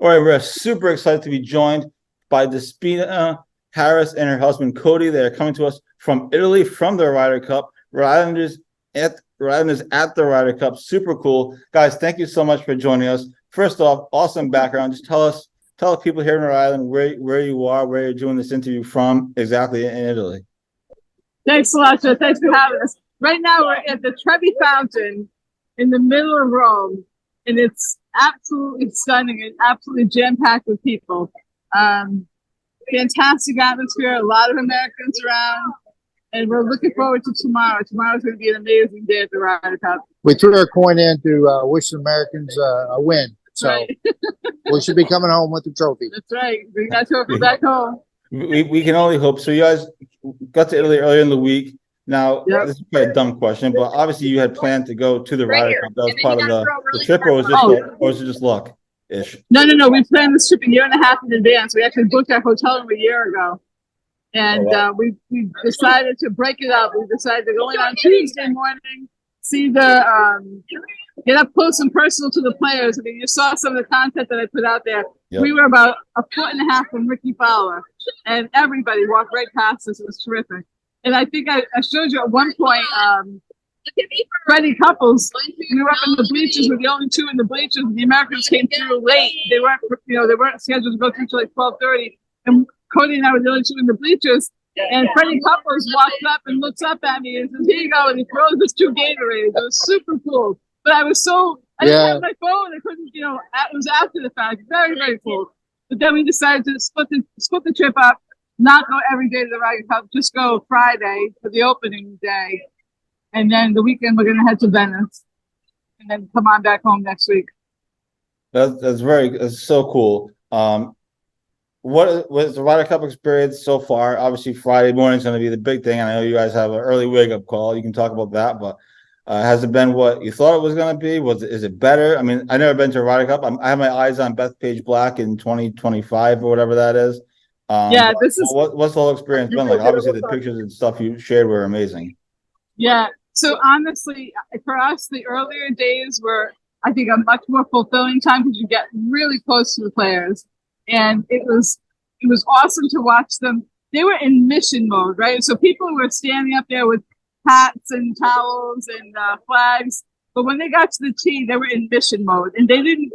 All right, we're super excited to be joined by Despina Harris and her husband Cody. They are coming to us from Italy from the Ryder Cup. Rhode is at the Ryder Cup. Super cool, guys. Thank you so much for joining us. First off, awesome background. Just tell people here in Rhode Island where you are, where you're doing this interview from, exactly in Italy. Thanks a lot, Joe. Thanks for having us. Right now, we're at the Trevi Fountain in the middle of Rome, and it's absolutely stunning and absolutely jam-packed with people. Fantastic atmosphere, a lot of Americans around, and we're looking forward to tomorrow. Tomorrow's going to be an amazing day at the Ryder Cup. We threw a coin in to wish the Americans a win, so right. We should be coming home with the trophy. That's right. Bring that trophy back home. We can only hope. So you guys got to Italy earlier in the week. Now, This is probably a dumb question, but obviously you had planned to go to the Ryder Cup. That was part of the trip, or was it just luck-ish? No. We planned this trip a year and a half in advance. We actually booked our hotel room a year ago. And we decided to break it up. We decided to go in on Tuesday morning, see get up close and personal to the players. I mean, you saw some of the content that I put out there. Yep. We were about a foot and a half from Ricky Fowler, and everybody walked right past us. It was terrific. And I think I showed you at one point, Freddie Couples, we were up in the bleachers. We were the only two in the bleachers. The Americans came through late. They weren't scheduled to go through until like 12:30. And Cody and I were the only two in the bleachers. And Freddie Couples walks up and looks up at me and says, "Here you go." And he throws us 2 Gatorades. It was super cool. But I didn't have my phone. I couldn't, it was after the fact. Very, very cool. But then we decided to split the trip up. Not go every day to the Ryder Cup, just go Friday for the opening day. And then the weekend, we're going to head to Venice and then come on back home next week. That's so cool. What was the Ryder Cup experience so far? Obviously, Friday morning is going to be the big thing. And I know you guys have an early wake-up call. You can talk about that, but has it been what you thought it was going to be? Is it better? I mean, I've never been to a Ryder Cup. I have my eyes on Bethpage Black in 2025 or whatever that is. What's the whole experience been like? Obviously, the pictures and stuff you shared were amazing. Yeah. So honestly, for us, the earlier days were, I think, a much more fulfilling time because you get really close to the players, and it was awesome to watch them. They were in mission mode, right? So people were standing up there with hats and towels and flags, but when they got to the tee, they were in mission mode, and they didn't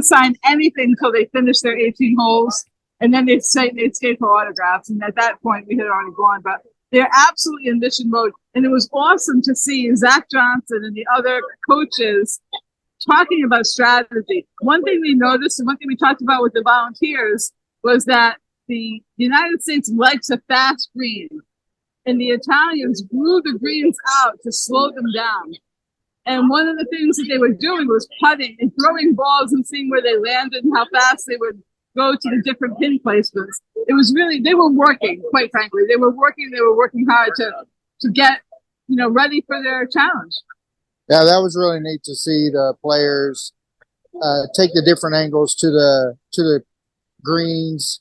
sign anything until they finished their 18 holes. And then they'd stay for autographs. And at that point, we had already gone. But they're absolutely in mission mode. And it was awesome to see Zach Johnson and the other coaches talking about strategy. One thing we noticed, and one thing we talked about with the volunteers, was that the United States likes a fast green. And the Italians grew the greens out to slow them down. And one of the things that they were doing was putting and throwing balls and seeing where they landed and how fast they would go to the different pin placements. It was really, they were working, quite frankly. They were working hard to get, ready for their challenge. Yeah, that was really neat to see the players take the different angles to the greens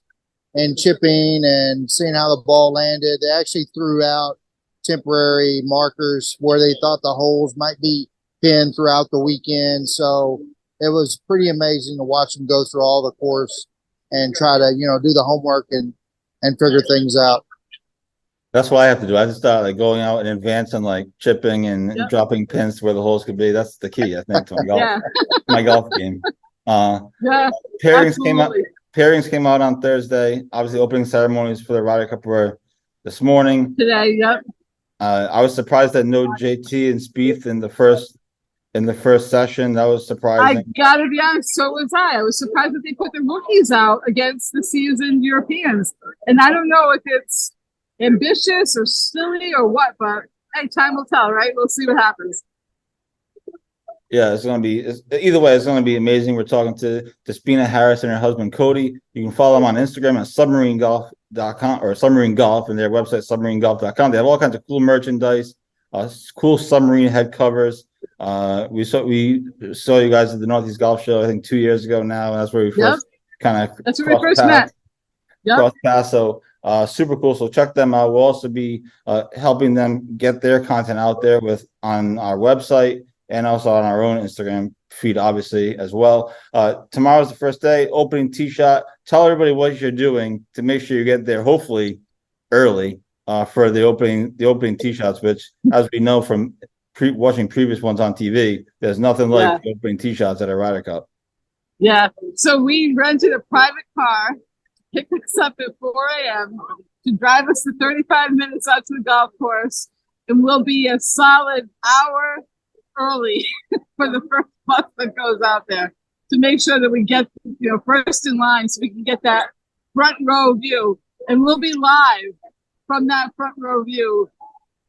and chipping and seeing how the ball landed. They actually threw out temporary markers where they thought the holes might be pinned throughout the weekend. So it was pretty amazing to watch them go through all the course and try to, do the homework and figure things out. That's what I have to do. I just start going out in advance and chipping and dropping pins to where the holes could be. That's the key, I think, to my golf game. Pairings came out on Thursday. Obviously, opening ceremonies for the Ryder Cup were this morning. Today, yep. I was surprised that no JT and Spieth in the first session. That was surprising. I gotta be honest, so was I. I was surprised that they put the rookies out against the seasoned Europeans. And I don't know if it's ambitious or silly or what, but hey, time will tell, right? We'll see what happens. Yeah, it's going to be either way. It's going to be amazing. We're talking to Despina Harris and her husband Cody. You can follow them on Instagram at submarinegolf.com or Submarine Golf, and their website submarinegolf.com. They have all kinds of cool merchandise, cool submarine head covers. We saw you guys at the Northeast Golf Show, I think 2 years ago now. That's where we first That's where we first met. Cross paths. So super cool. So check them out. We'll also be helping them get their content out there on our website and also on our own Instagram feed, obviously, as well. Tomorrow's the first day, opening tee shot. Tell everybody what you're doing to make sure you get there, hopefully early, for the opening tee shots, which, as we know from watching previous ones on TV, there's nothing like the opening tee shots at a Ryder Cup. Yeah. So we rented a private car, picked us up at 4 a.m. to drive us the 35 minutes out to the golf course, and we'll be a solid hour early for the first bus that goes out there to make sure that we get, first in line so we can get that front row view. And we'll be live from that front row view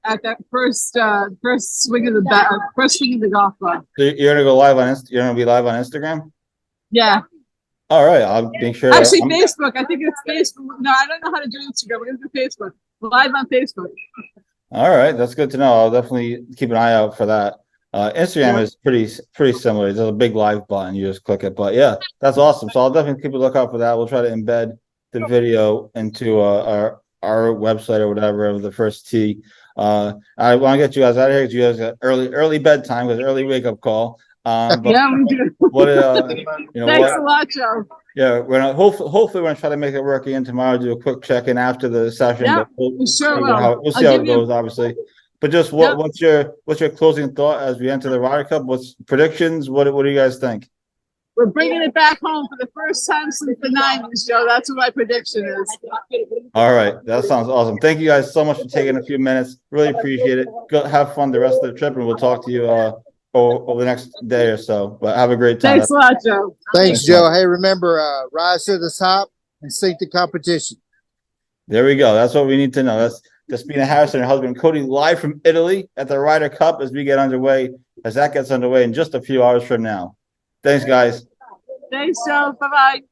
at that first swing of the golf club. So you're gonna go live on you're gonna be live on Instagram? Yeah. All right, I'll make sure. Actually, Facebook. I think it's Facebook. No, I don't know how to do Instagram. We're gonna do Facebook. Live on Facebook. All right, that's good to know. I'll definitely keep an eye out for that. Instagram is pretty similar. There's a big live button. You just click it. But yeah, that's awesome. So I'll definitely keep a lookout for that. We'll try to embed the video into our website or whatever of the first tee. I want to get you guys out of here because you guys got early bedtime because early wake up call. But yeah, we do. Thanks a lot, Joe. Yeah, we're gonna hopefully we're gonna try to make it work again tomorrow. Do a quick check in after the session. Yeah, we sure will. We'll see how it goes, obviously. But just what's your closing thought as we enter the Ryder Cup? What's predictions? What do you guys think? We're bringing it back home for the first time since the 90s, Joe. That's what my prediction is. All right, that sounds awesome. Thank you guys so much for taking a few minutes. Really appreciate it. Go have fun the rest of the trip, and we'll talk to you over the next day or so. But have a great time. Thanks a lot, Joe. Thanks, Joe. Hey, remember, rise to the top and sink the competition. There we go. That's what we need to know. That's Despina Harrison and her husband Cody live from Italy at the Ryder Cup as that gets underway in just a few hours from now. Thanks, guys. Thanks, Joe. Bye-bye.